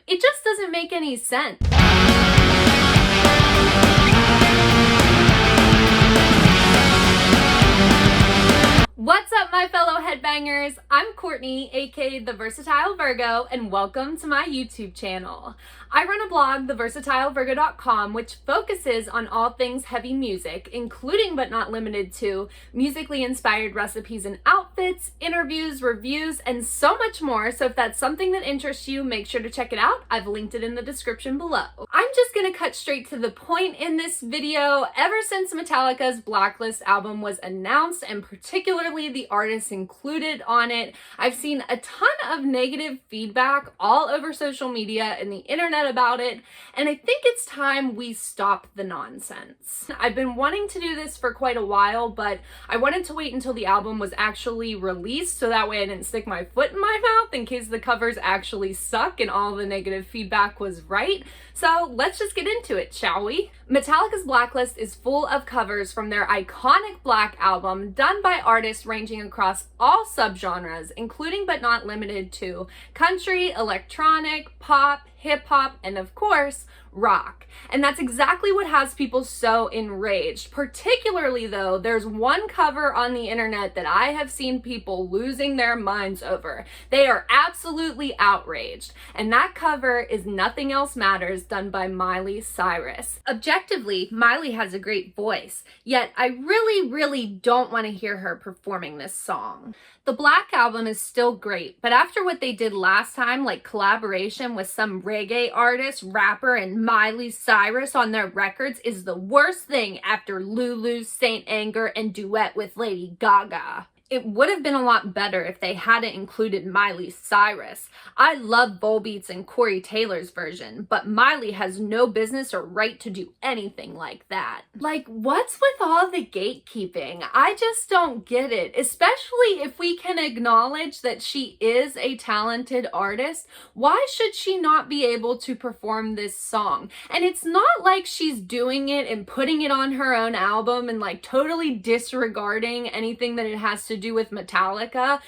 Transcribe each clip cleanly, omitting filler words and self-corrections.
It just doesn't make any sense. What's up, my fellow headbangers? I'm Courtney, aka The Versatile Virgo, and welcome to my YouTube channel. I run a blog, theversatilevirgo.com, which focuses on all things heavy music, including but not limited to musically inspired recipes and outfits, interviews, reviews, and so much more. So if that's something that interests you, make sure to check it out. I've linked it in the description below. I'm just gonna cut straight to the point in this video. Ever since Metallica's Blacklist album was announced, and particularly the artists included on it, I've seen a ton of negative feedback all over social media and the internet about it, and I think it's time we stop the nonsense. I've been wanting to do this for quite a while, but I wanted to wait until the album was actually released so that way I didn't stick my foot in my mouth in case the covers actually suck and all the negative feedback was right. So let's just get into it, shall we? Metallica's Blacklist is full of covers from their iconic Black album, done by artists ranging across all subgenres, including but not limited to country, electronic, pop, hip-hop, and of course, rock. And that's exactly what has people so enraged. Particularly though, there's one cover on the internet that I have seen people losing their minds over. They are absolutely outraged. And that cover is Nothing Else Matters, done by Miley Cyrus. Objectively, Miley has a great voice, yet I really don't want to hear her performing this song. The Black album is still great, but after what they did last time, like collaboration with some reggae artist, rapper, and Miley Cyrus on their records, is the worst thing after Lulu's Saint Anger and duet with Lady Gaga. It would have been a lot better if they hadn't included Miley Cyrus. I love Volbeat's and Corey Taylor's version, but Miley has no business or right to do anything like that. Like, what's with all the gatekeeping? I just don't get it, especially if we can acknowledge that she is a talented artist. Why should she not be able to perform this song? And it's not like she's doing it and putting it on her own album and like totally disregarding anything that it has to do with Metallica.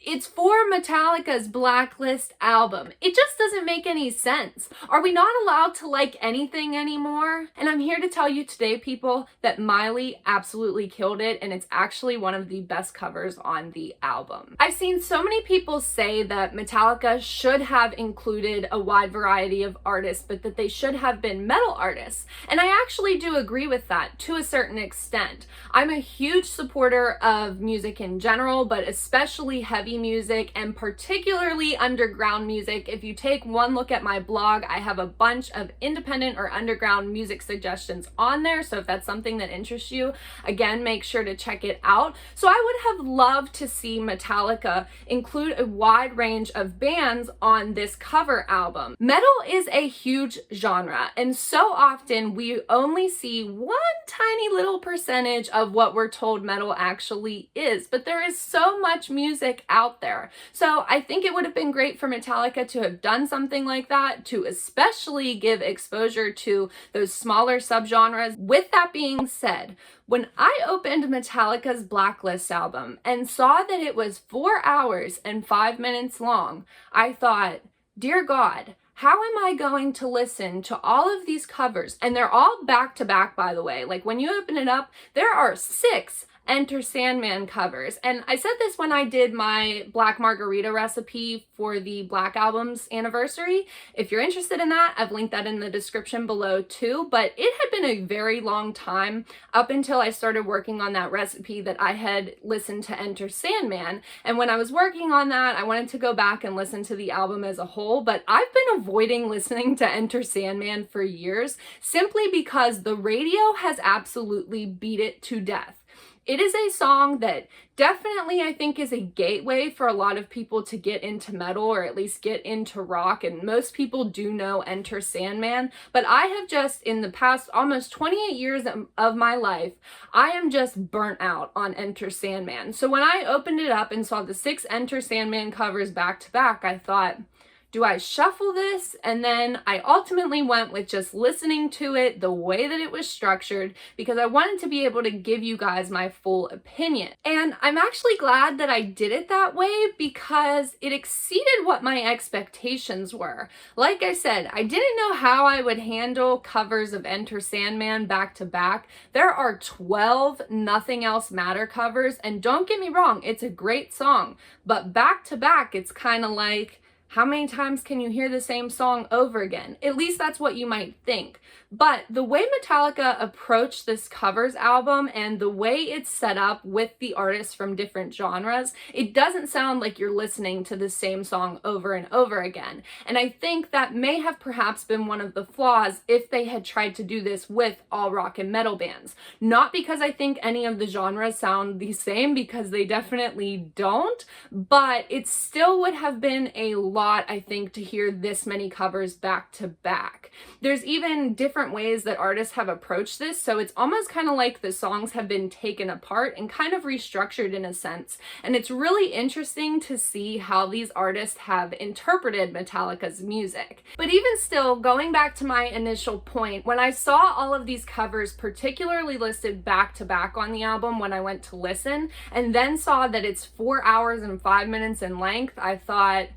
It's for Metallica's Blacklist album. It just doesn't make any sense. Are we not allowed to like anything anymore? And I'm here to tell you today, people, that Miley absolutely killed it, and it's actually one of the best covers on the album. I've seen so many people say that Metallica should have included a wide variety of artists, but that they should have been metal artists. And I actually do agree with that to a certain extent. I'm a huge supporter of music in general, but especially heavy music and particularly underground music. If you take one look at my blog, I have a bunch of independent or underground music suggestions on there. So if that's something that interests you, again, make sure to check it out. So I would have loved to see Metallica include a wide range of bands on this cover album. Metal is a huge genre, and so often we only see one tiny little percentage of what we're told metal actually is, but there is so much music out there. So I think it would have been great for Metallica to have done something like that, to especially give exposure to those smaller subgenres. With that being said, when I opened Metallica's Blacklist album and saw that it was 4 hours and 5 minutes long, I thought, dear God, how am I going to listen to all of these covers? And they're all back to back, by the way. Like when you open it up, there are 6 Enter Sandman covers. And I said this when I did my Black Margarita recipe for the Black Album's anniversary. If you're interested in that, I've linked that in the description below too. But it had been a very long time up until I started working on that recipe that I had listened to Enter Sandman. And when I was working on that, I wanted to go back and listen to the album as a whole. But I've been avoiding listening to Enter Sandman for years simply because the radio has absolutely beat it to death. It is a song that definitely I think is a gateway for a lot of people to get into metal, or at least get into rock, and most people do know Enter Sandman, but I have just, in the past almost 28 years of my life, I am just burnt out on Enter Sandman. So when I opened it up and saw the 6 Enter Sandman covers back to back, I thought, Do I shuffle this? And then I ultimately went with just listening to it the way that it was structured because I wanted to be able to give you guys my full opinion. And I'm actually glad that I did it that way because it exceeded what my expectations were. Like I said, I didn't know how I would handle covers of Enter Sandman back to back. There are 12 Nothing Else Matter covers, and don't get me wrong, it's a great song, but back to back, it's kind of like, how many times can you hear the same song over again? At least that's what you might think. But the way Metallica approached this covers album and the way it's set up with the artists from different genres, it doesn't sound like you're listening to the same song over and over again. And I think that may have perhaps been one of the flaws if they had tried to do this with all rock and metal bands. Not because I think any of the genres sound the same, because they definitely don't, but it still would have been a lot, I think, to hear this many covers back to back. There's even different ways that artists have approached this, so it's almost kind of like the songs have been taken apart and kind of restructured in a sense. And it's really interesting to see how these artists have interpreted Metallica's music. But even still, going back to my initial point, when I saw all of these covers particularly listed back to back on the album when I went to listen, and then saw that it's 4 hours and 5 minutes in length, I thought,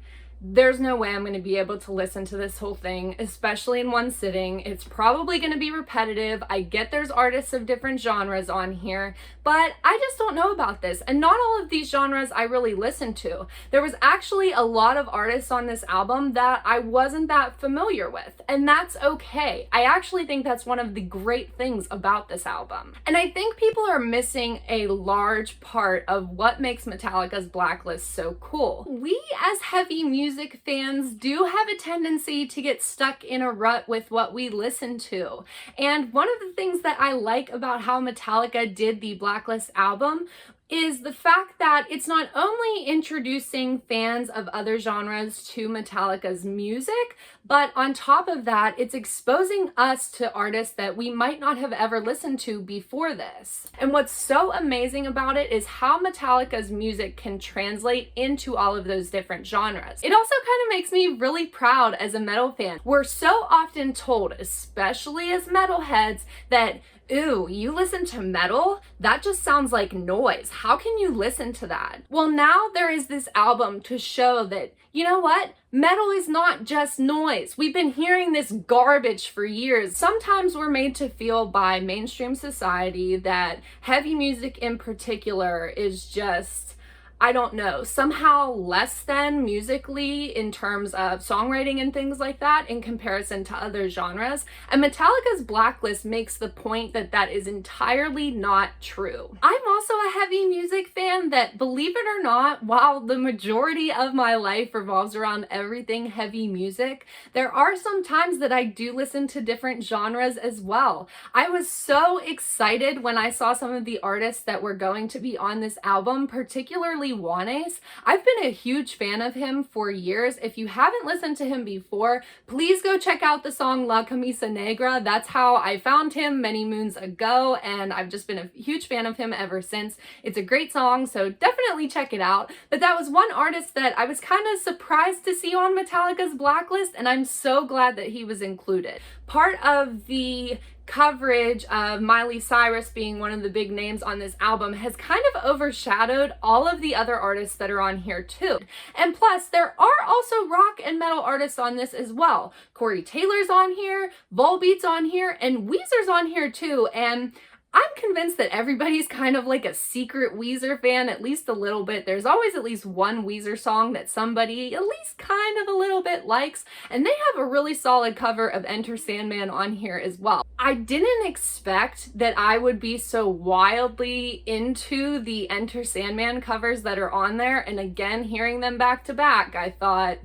there's no way I'm going to be able to listen to this whole thing, especially in one sitting. It's probably going to be repetitive. I get there's artists of different genres on here, but I just don't know about this. And not all of these genres I really listen to. There was actually a lot of artists on this album that I wasn't that familiar with, and that's okay. I actually think that's one of the great things about this album. And I think people are missing a large part of what makes Metallica's Blacklist so cool. We as heavy music fans do have a tendency to get stuck in a rut with what we listen to. And one of the things that I like about how Metallica did the Blacklist album is the fact that it's not only introducing fans of other genres to Metallica's music, but on top of that, it's exposing us to artists that we might not have ever listened to before this. And what's so amazing about it is how Metallica's music can translate into all of those different genres. It also kind of makes me really proud as a metal fan. We're so often told, especially as metalheads, that ooh, you listen to metal? That just sounds like noise. How can you listen to that? Well, now there is this album to show that, you know what? Metal is not just noise. We've been hearing this garbage for years. Sometimes we're made to feel by mainstream society that heavy music in particular is just, I don't know, somehow less than musically in terms of songwriting and things like that in comparison to other genres. And Metallica's Blacklist makes the point that that is entirely not true. I'm also a heavy music fan that, believe it or not, while the majority of my life revolves around everything heavy music, there are some times that I do listen to different genres as well. I was so excited when I saw some of the artists that were going to be on this album, particularly Juanes. I've been a huge fan of him for years. If you haven't listened to him before, please go check out the song La Camisa Negra. That's how I found him many moons ago, and I've just been a huge fan of him ever since. It's a great song, so definitely check it out. But that was one artist that I was kind of surprised to see on Metallica's Blacklist, and I'm so glad that he was included. Part of the coverage of Miley Cyrus being one of the big names on this album has kind of overshadowed all of the other artists that are on here too. And plus, there are also rock and metal artists on this as well. Corey Taylor's on here, Volbeat's on here, and Weezer's on here too. And I'm convinced that everybody's kind of like a secret Weezer fan, at least a little bit. There's always at least one Weezer song that somebody at least kind of a little bit likes, and they have a really solid cover of Enter Sandman on here as well. I didn't expect that I would be so wildly into the Enter Sandman covers that are on there, and again, hearing them back to back, I thought,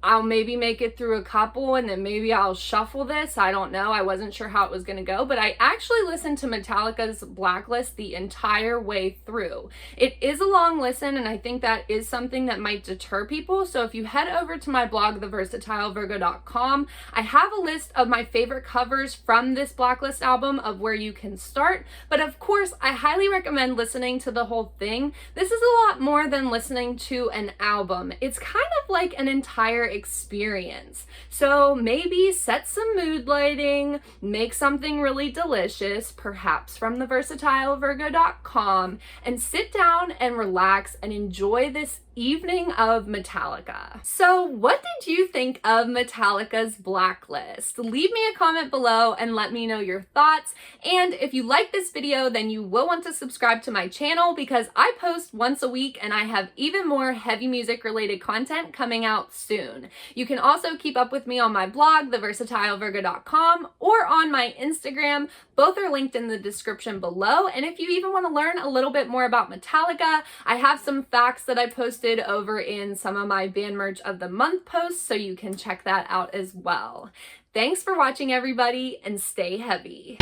I'll maybe make it through a couple and then maybe I'll shuffle this. I don't know. I wasn't sure how it was going to go, but I actually listened to Metallica's Blacklist the entire way through. It is a long listen, and I think that is something that might deter people. So if you head over to my blog, theversatilevirgo.com, I have a list of my favorite covers from this Blacklist album of where you can start. But of course, I highly recommend listening to the whole thing. This is a lot more than listening to an album. It's kind of like an entire experience. So maybe set some mood lighting, make something really delicious, perhaps from theversatilevirgo.com, and sit down and relax and enjoy this evening of Metallica. So what did you think of Metallica's Blacklist? Leave me a comment below and let me know your thoughts. And if you like this video, then you will want to subscribe to my channel because I post once a week and I have even more heavy music related content coming out soon. You can also keep up with me on my blog, theversatilevirgo.com, or on my Instagram. Both are linked in the description below. And if you even want to learn a little bit more about Metallica, I have some facts that I posted over in some of my band merch of the month posts, so you can check that out as well. Thanks for watching, everybody, and stay heavy.